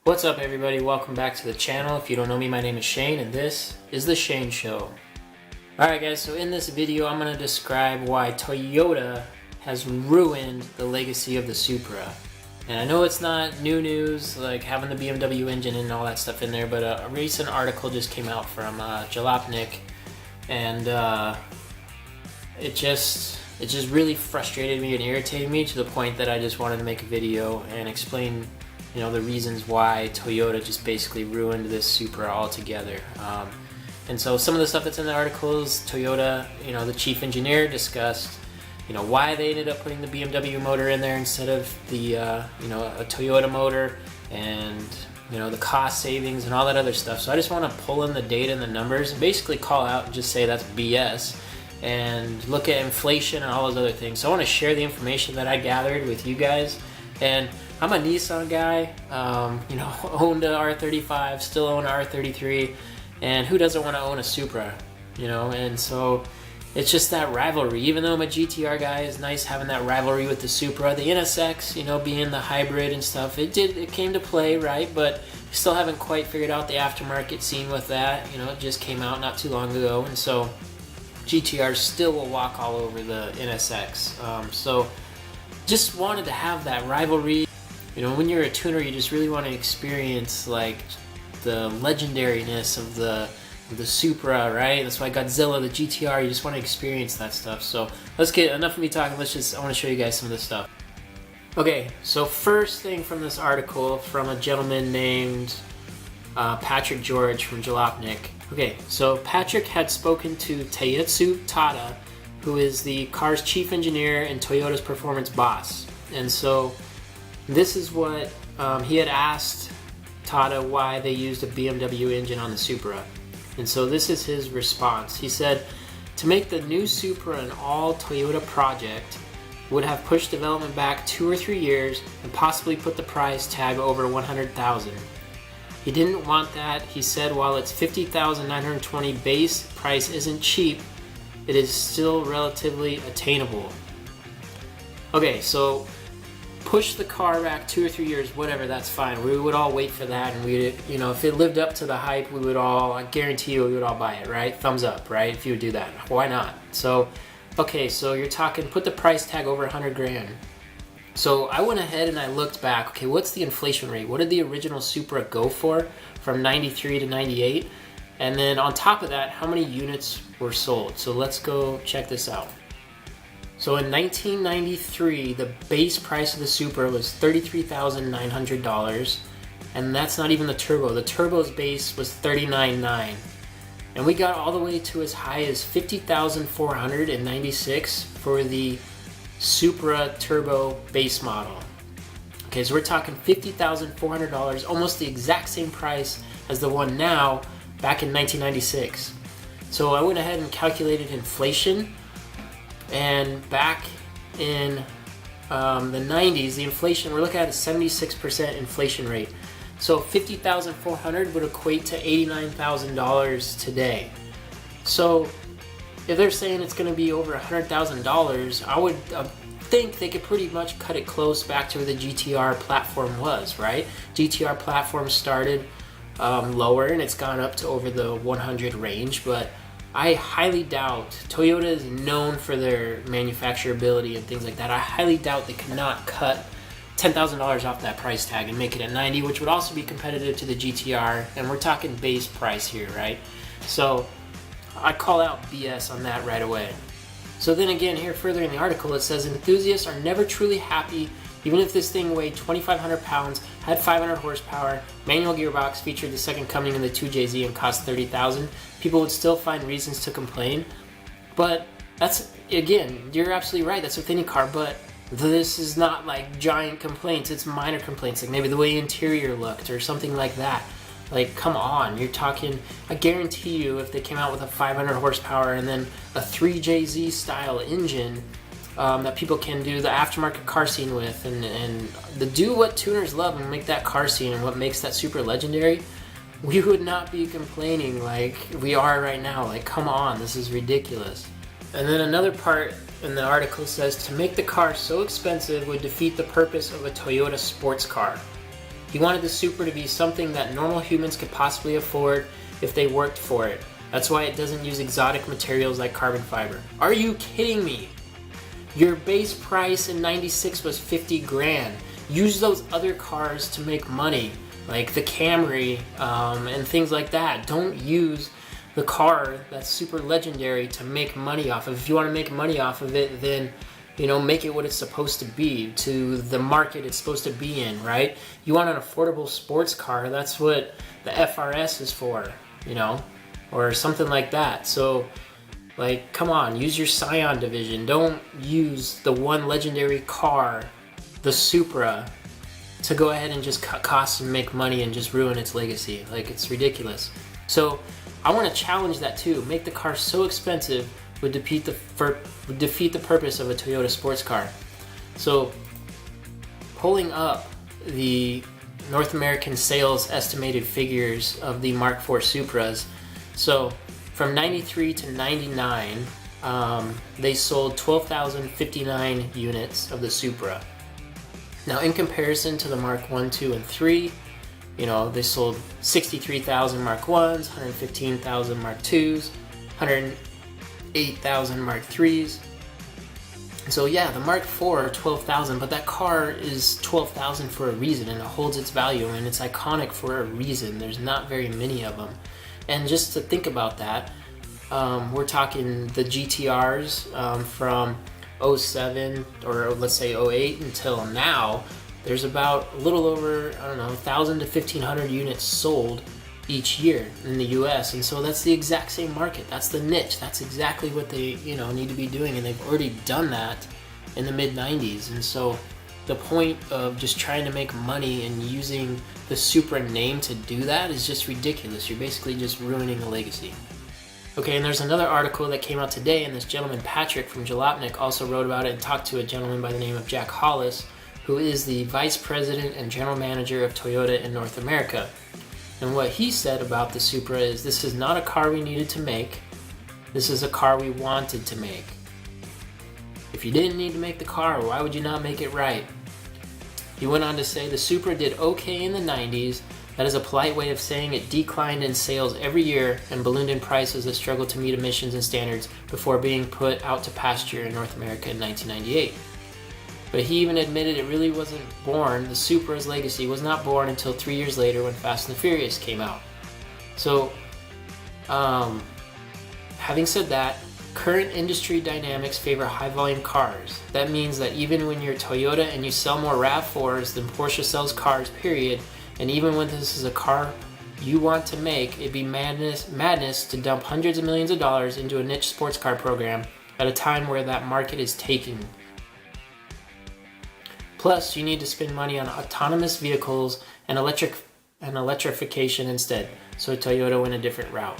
What's up everybody, welcome back to the channel. If you don't know me, my name is Shane and this is The Shane Show. Alright guys, so in this video I'm going to describe why Toyota has ruined the legacy of the Supra. And I know it's not new news, like having the BMW engine and all that stuff in there, but a recent article just came out from Jalopnik, and it just really frustrated me and irritated me to the point that I just wanted to make a video and explain, you know, the reasons why Toyota just basically ruined this Supra altogether. And so some of the stuff that's in the articles, Toyota, you know, the chief engineer discussed, you know, why they ended up putting the BMW motor in there instead of the, you know, a Toyota motor, and, you know, the cost savings and all that other stuff. So I just want to pull in the data and the numbers and basically call out and just say that's BS and look at inflation and all those other things. So I want to share the information that I gathered with you guys. And I'm a Nissan guy, you know, owned a R35, still own a R33, and who doesn't want to own a Supra, you know? And so it's just that rivalry. Even though I'm a GTR guy, it's nice having that rivalry with the Supra. The NSX, you know, being the hybrid and stuff, it came to play, right? But still haven't quite figured out the aftermarket scene with that. You know, it just came out not too long ago, and so GTR still will walk all over the NSX. So just wanted to have that rivalry. You know, when you're a tuner, you just really want to experience like the legendariness of the Supra, right? That's why Godzilla, the GTR, you just want to experience that stuff. So let's get enough of me talking. I want to show you guys some of this stuff. Okay, so first thing from this article from a gentleman named Patrick George from Jalopnik. Okay, so Patrick had spoken to Taetsu Tada, who is the car's chief engineer and Toyota's performance boss. And so this is what he had asked Tada why they used a BMW engine on the Supra. And so this is his response. He said, to make the new Supra an all Toyota project would have pushed development back 2 or 3 years and possibly put the price tag over $100,000. He didn't want that. He said while its $50,920 base price isn't cheap, it is still relatively attainable. Okay, so push the car back 2 or 3 years, whatever, that's fine. We would all wait for that, and we, you know, if it lived up to the hype, we would all, I guarantee you, we would all buy it, right? Thumbs up, right? If you would do that, why not? So, okay, so you're talking, put the price tag over 100 grand. So I went ahead and I looked back, okay, what's the inflation rate? What did the original Supra go for from 93 to 98? And then on top of that, how many units were sold? So let's go check this out. So in 1993, the base price of the Supra was $33,900, and that's not even the turbo. The turbo's base was $39,900, and we got all the way to as high as $50,496 for the Supra turbo base model. Okay, so we're talking $50,400, almost the exact same price as the one now back in 1996. So I went ahead and calculated inflation. And back in the 90s, the inflation, we're looking at a 76% inflation rate. So $50,400 would equate to $89,000 today. So if they're saying it's going to be over $100,000, I would think they could pretty much cut it close back to where the GTR platform was, right? GTR platform started lower, and it's gone up to over the 100 range, but I highly doubt, Toyota is known for their manufacturability and things like that. I highly doubt they could not cut $10,000 off that price tag and make it at 90, which would also be competitive to the GTR, and we're talking base price here, right? So I call out BS on that right away. So then again, here further in the article, it says enthusiasts are never truly happy even if this thing weighed 2,500 pounds, had 500 horsepower, manual gearbox, featured the second coming in the 2JZ, and cost $30,000, people would still find reasons to complain. But that's, again, you're absolutely right, that's with any car, but this is not like giant complaints, it's minor complaints, like maybe the way interior looked or something like that. Like, come on, you're talking, I guarantee you if they came out with a 500 horsepower and then a 3JZ style engine, that people can do the aftermarket car scene with, and do what tuners love and make that car scene and what makes that super legendary, we would not be complaining like we are right now. Like, come on, this is ridiculous. And then another part in the article says, to make the car so expensive would defeat the purpose of a Toyota sports car. He wanted the Supra to be something that normal humans could possibly afford if they worked for it. That's why it doesn't use exotic materials like carbon fiber. Are you kidding me? Your base price in 96 was 50 grand. Use those other cars to make money, like the Camry and things like that. Don't use the car that's super legendary to make money off of. If you want to make money off of it, then make it what it's supposed to be, to the market it's supposed to be in, right? You want an affordable sports car, that's what the FRS is for, or something like that. So, like, come on, use your Scion division. Don't use the one legendary car, the Supra, to go ahead and just cut costs and make money and just ruin its legacy. Like, it's ridiculous. So, I want to challenge that too. Make the car so expensive would defeat the purpose of a Toyota sports car. So, pulling up the North American sales estimated figures of the Mark IV Supras. So, from 93 to 99, they sold 12,059 units of the Supra. Now, in comparison to the Mark 1, 2, and 3, they sold 63,000 Mark 1s, 115,000 Mark 2s, 108,000 Mark 3s. So yeah, the Mark IV, 12,000, but that car is 12,000 for a reason, and it holds its value, and it's iconic for a reason. There's not very many of them. And just to think about that, we're talking the GTRs from 07, or let's say 08 until now. There's about a little over, 1,000 to 1,500 units sold each year in the US, and so that's the exact same market. That's the niche. That's exactly what they need to be doing, and they've already done that in the mid-90s. And so the point of just trying to make money and using the Supra name to do that is just ridiculous. You're basically just ruining a legacy. Okay, and there's another article that came out today, and this gentleman Patrick from Jalopnik also wrote about it and talked to a gentleman by the name of Jack Hollis, who is the Vice President and General Manager of Toyota in North America. And what he said about the Supra is, this is not a car we needed to make, this is a car we wanted to make. If you didn't need to make the car, why would you not make it right? He went on to say, the Supra did okay in the 90s, that is a polite way of saying it declined in sales every year and ballooned in price as it struggled to meet emissions and standards before being put out to pasture in North America in 1998. But he even admitted it really wasn't born, the Supra's legacy was not born until 3 years later when Fast and the Furious came out. So, having said that, current industry dynamics favor high volume cars. That means that even when you're Toyota and you sell more RAV4s than Porsche sells cars, period, and even when this is a car you want to make, it'd be madness to dump hundreds of millions of dollars into a niche sports car program at a time where that market is taking. Plus, you need to spend money on autonomous vehicles and electrification instead. So Toyota went a different route.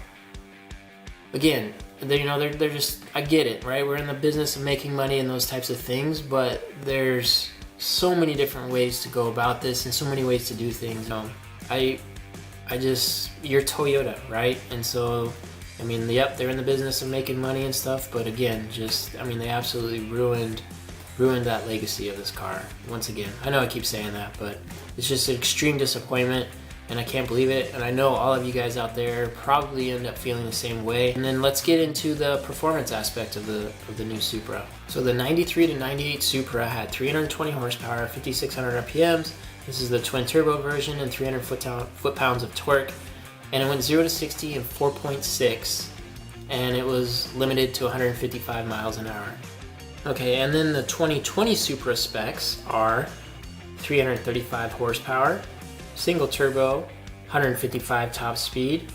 Again, they're just, I get it, right? We're in the business of making money and those types of things, but there's so many different ways to go about this and so many ways to do things. You're Toyota, right? And so, yep, they're in the business of making money and stuff, but again, they absolutely ruined that legacy of this car once again. I know I keep saying that, but it's just an extreme disappointment, and I can't believe it. And I know all of you guys out there probably end up feeling the same way. And then let's get into the performance aspect of the new Supra. So the 93 to 98 Supra had 320 horsepower, 5,600 RPMs. This is the twin turbo version and 300 foot-pounds of torque. And it went 0 to 60 in 4.6, and it was limited to 155 miles an hour. Okay, and then the 2020 Supra specs are 335 horsepower, single turbo, 155 top speed,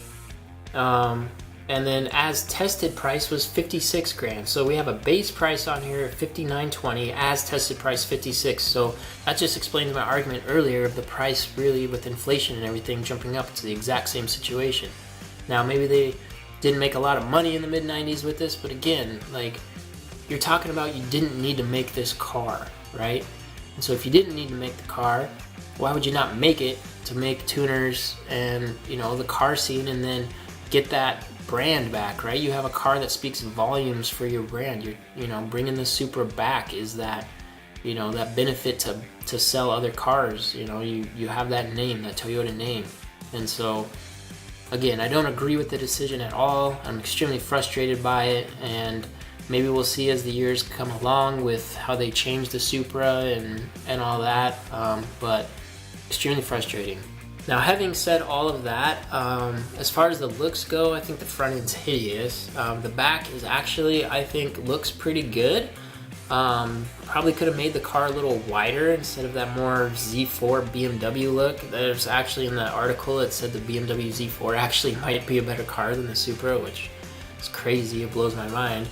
and then as tested price was 56 grand. So we have a base price on here of 59.20, as tested price 56. So that just explains my argument earlier of the price really with inflation and everything jumping up. It's the exact same situation. Now maybe they didn't make a lot of money in the mid 90s with this, but again, you're talking about you didn't need to make this car, right? And so if you didn't need to make the car, why would you not make it to make tuners and, the car scene, and then get that brand back, right? You have a car that speaks volumes for your brand. You're, bringing the Supra back is that that benefit to sell other cars. You have that name, that Toyota name. And so again, I don't agree with the decision at all. I'm extremely frustrated by it, and maybe we'll see as the years come along with how they change the Supra and all that, but extremely frustrating. Now, having said all of that, as far as the looks go, I think the front end's hideous. The back is actually, I think, looks pretty good. Probably could have made the car a little wider instead of that more Z4 BMW look. There's actually in that article it said the BMW Z4 actually might be a better car than the Supra, which is crazy. It blows my mind.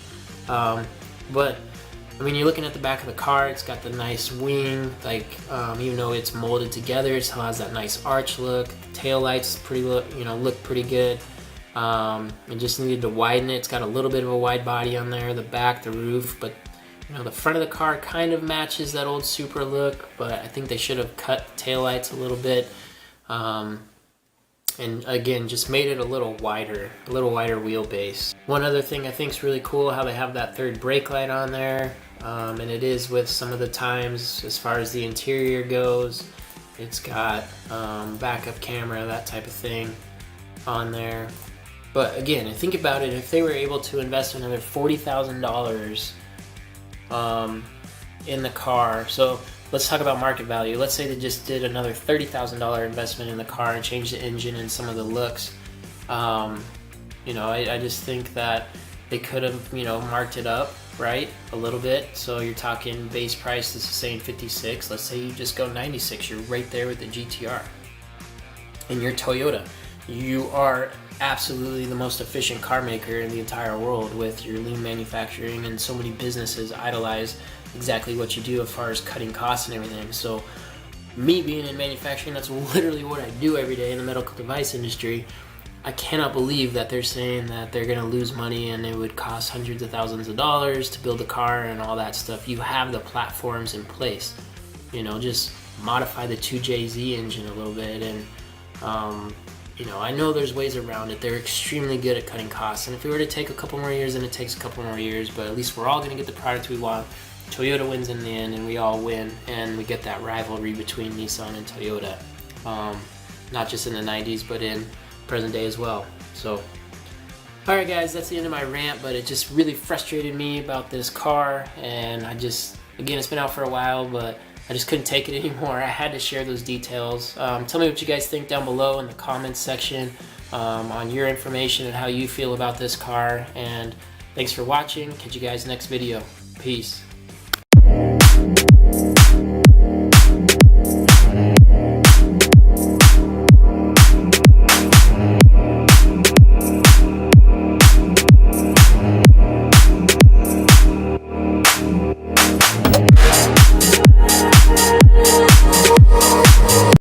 But I mean, you're looking at the back of the car, it's got the nice wing, like, even though it's molded together, it still has that nice arch look. The tail lights look pretty good. It just needed to widen it. It's got a little bit of a wide body on there, the back, the roof, but the front of the car kind of matches that old Supra look, but I think they should have cut the tail lights a little bit. And again, just made it a little wider wheelbase. One other thing I think is really cool, how they have that third brake light on there, and it is with some of the times as far as the interior goes. It's got backup camera, that type of thing on there. But again, think about it, if they were able to invest another $40,000 in the car, so let's talk about market value. Let's say they just did another $30,000 investment in the car and changed the engine and some of the looks. I just think that they could have, marked it up, right, a little bit. So you're talking base price is saying 56. Let's say you just go 96. You're right there with the GTR. And you're Toyota. You are absolutely the most efficient car maker in the entire world with your lean manufacturing, and so many businesses idolize exactly what you do as far as cutting costs and everything. So me being in manufacturing, that's literally what I do every day in the medical device industry. I cannot believe that they're saying that they're going to lose money and it would cost hundreds of thousands of dollars to build a car and all that stuff. You have the platforms in place, just modify the 2JZ engine a little bit, and I know there's ways around it. They're extremely good at cutting costs, and if it were to take a couple more years, then it takes a couple more years, but at least we're all going to get the product we want. Toyota wins in the end, and we all win, and we get that rivalry between Nissan and Toyota, not just in the 90s, but in present day as well. So, alright guys, that's the end of my rant, but it just really frustrated me about this car, and again, it's been out for a while, but I just couldn't take it anymore. I had to share those details. Tell me what you guys think down below in the comments section on your information and how you feel about this car, and thanks for watching. Catch you guys next video. Peace.